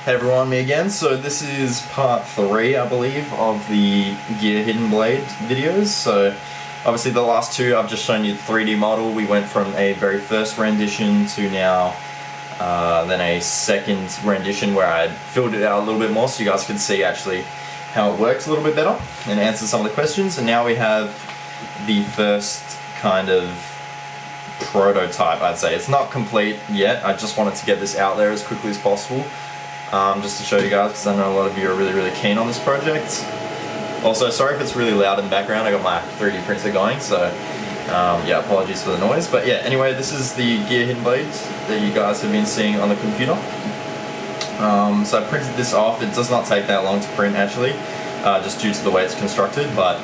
Hey everyone, me again. So this is part 3, I believe, of the gear hidden blade videos. So obviously the last two I've just shown you the 3D model. We went from a very first rendition to now then a second rendition where I filled it out a little bit more so you guys could see actually how it works a little bit better and answer some of the questions. And now we have the first kind of prototype, I'd say. It's not complete yet. I just wanted to get this out there as quickly as possible. Just to show you guys, because I know a lot of you are really keen on this project. Also, sorry if it's really loud in the background, I got my 3D printer going, so yeah, apologies for the noise. But yeah, anyway, this is the gear hidden blades that you guys have been seeing on the computer. So I printed this off. It does not take that long to print actually, just due to the way it's constructed, but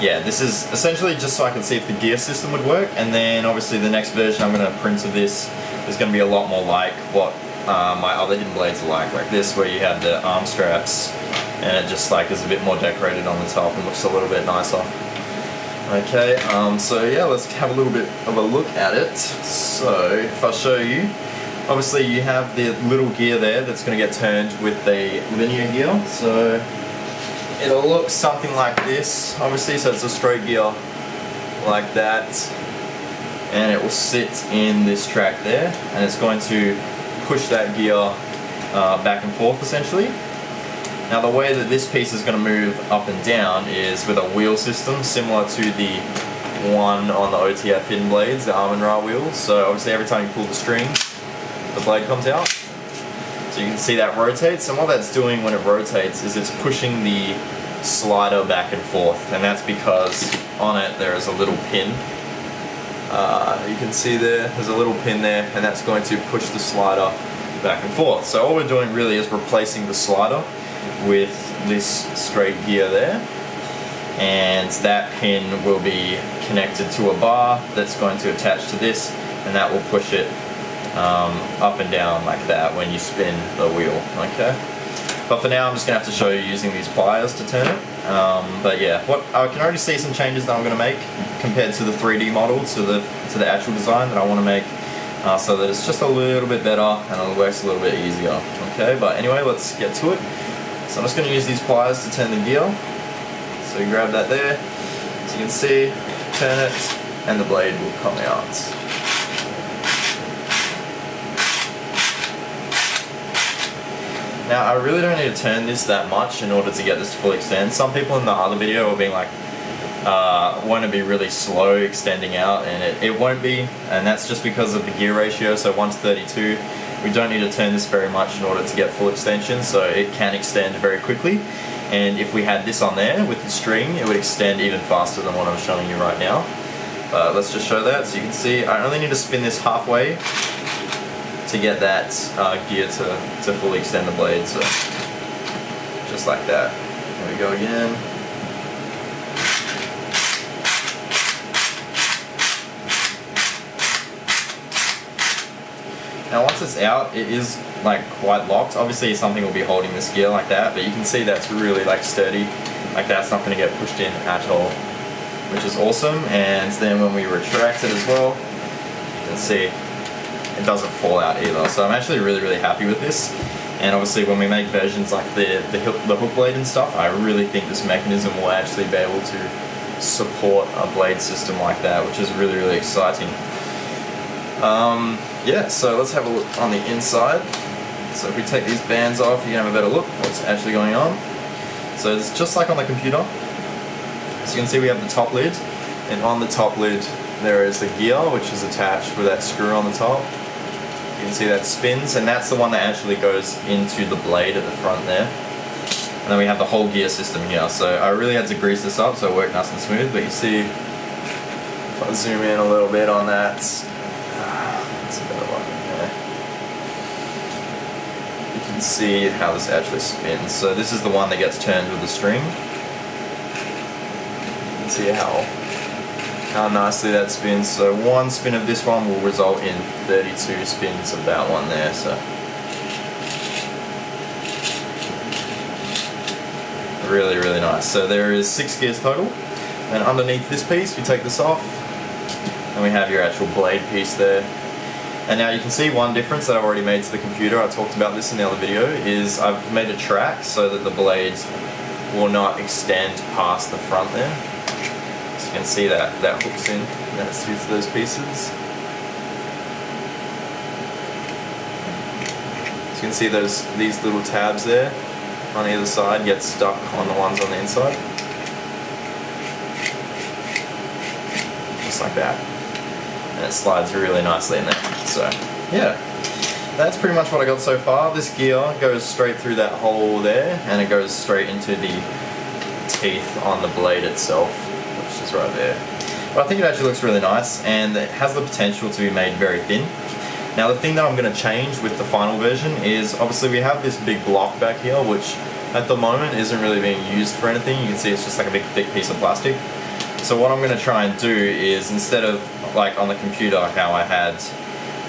yeah, this is essentially just so I can see if the gear system would work, and then obviously the next version I'm going to print of this is going to be a lot more like what my other hidden blades are like this, where you have the arm straps and it just like is a bit more decorated on the top and looks a little bit nicer. Okay, so yeah, let's have a little bit of a look at it. So if I show you, obviously you have the little gear there that's going to get turned with a linear gear. So it'll look something like this, obviously, so it's a straight gear like that, and it will sit in this track there, and it's going to push that gear back and forth essentially. Now the way that this piece is going to move up and down is with a wheel system similar to the one on the OTF hidden blades, the arm and raw wheels. So obviously every time you pull the string, the blade comes out. So you can see that rotates, and what that's doing when it rotates is it's pushing the slider back and forth, and that's because on it there is a little pin. You can see there's a little pin there, and that's going to push the slider back and forth. So all we're doing really is replacing the slider with this straight gear there, and that pin will be connected to a bar that's going to attach to this, and that will push it up and down like that when you spin the wheel. Okay, but for now I'm just going to have to show you using these pliers to turn it. But yeah, what I can already see some changes that I'm going to make compared to the 3D model, to the actual design that I want to make, so that it's just a little bit better and it works a little bit easier. Okay, but anyway, let's get to it. So I'm just going to use these pliers to turn the gear. So you grab that there, so you can see, turn it, and the blade will come out. Now I really don't need to turn this that much in order to get this to full extend. Some people in the other video were being like, won't it be really slow extending out, and it won't be, and that's just because of the gear ratio, so 1:32. We don't need to turn this very much in order to get full extension, so it can extend very quickly. And if we had this on there with the string, it would extend even faster than what I'm showing you right now. Let's just show that. So you can see I only need to spin this halfway to get that gear to fully extend the blade, so just like that. There we go again. Now once it's out, it is like quite locked. Obviously something will be holding this gear like that, but you can see that's really like sturdy. Like that's not going to get pushed in at all, which is awesome. And then when we retract it as well, you can see it doesn't fall out either. So I'm actually really happy with this. And obviously when we make versions like the hook blade and stuff, I really think this mechanism will actually be able to support a blade system like that, which is really exciting. Yeah, so let's have a look on the inside. So if we take these bands off, you can have a better look what's actually going on. So it's just like on the computer. So you can see we have the top lid, and on the top lid there is the gear, which is attached with that screw on the top. You can see that spins, and that's the one that actually goes into the blade at the front there. And then we have the whole gear system here. So I really had to grease this up so it worked nice and smooth, but you see, if I zoom in a little bit on that, that's a better one there. You can see how this actually spins. So this is the one that gets turned with the string. You can see how nicely that spins. So one spin of this one will result in 32 spins of that one there. So really nice. So there is 6 gears total, and underneath this piece we take this off and we have your actual blade piece there. And now you can see one difference that I've already made to the computer, I talked about this in the other video, is I've made a track so that the blades will not extend past the front there. So you can see that hooks in, and that suits those pieces. So you can see these little tabs there on either side get stuck on the ones on the inside. Just like that. And it slides really nicely in there. So yeah, that's pretty much what I got so far. This gear goes straight through that hole there, and it goes straight into the teeth on the blade itself, which is right there. But I think it actually looks really nice, and it has the potential to be made very thin. Now the thing that I'm going to change with the final version is, obviously we have this big block back here, which at the moment isn't really being used for anything. You can see it's just like a big thick piece of plastic. So what I'm going to try and do is, instead of like on the computer how I had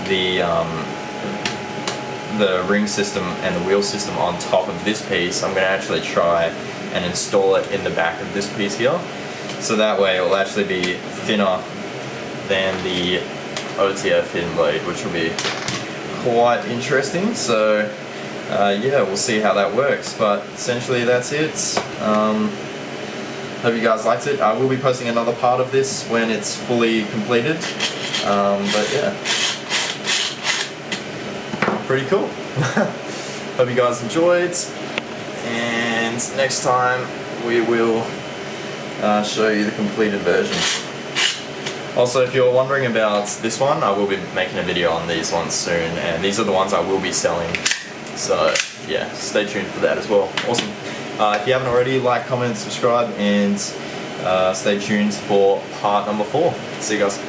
the ring system and the wheel system on top of this piece, I'm going to actually try and install it in the back of this piece here. So that way it will actually be thinner than the OTF hidden blade, which will be quite interesting. So yeah, we'll see how that works, but essentially that's it. Hope you guys liked it. I will be posting another part of this when it's fully completed, but yeah, pretty cool. Hope you guys enjoyed, and next time we will show you the completed version. Also, if you're wondering about this one, I will be making a video on these ones soon, and these are the ones I will be selling. So yeah, stay tuned for that as well. Awesome. If you haven't already, like, comment, subscribe, and stay tuned for part number 4. See you guys.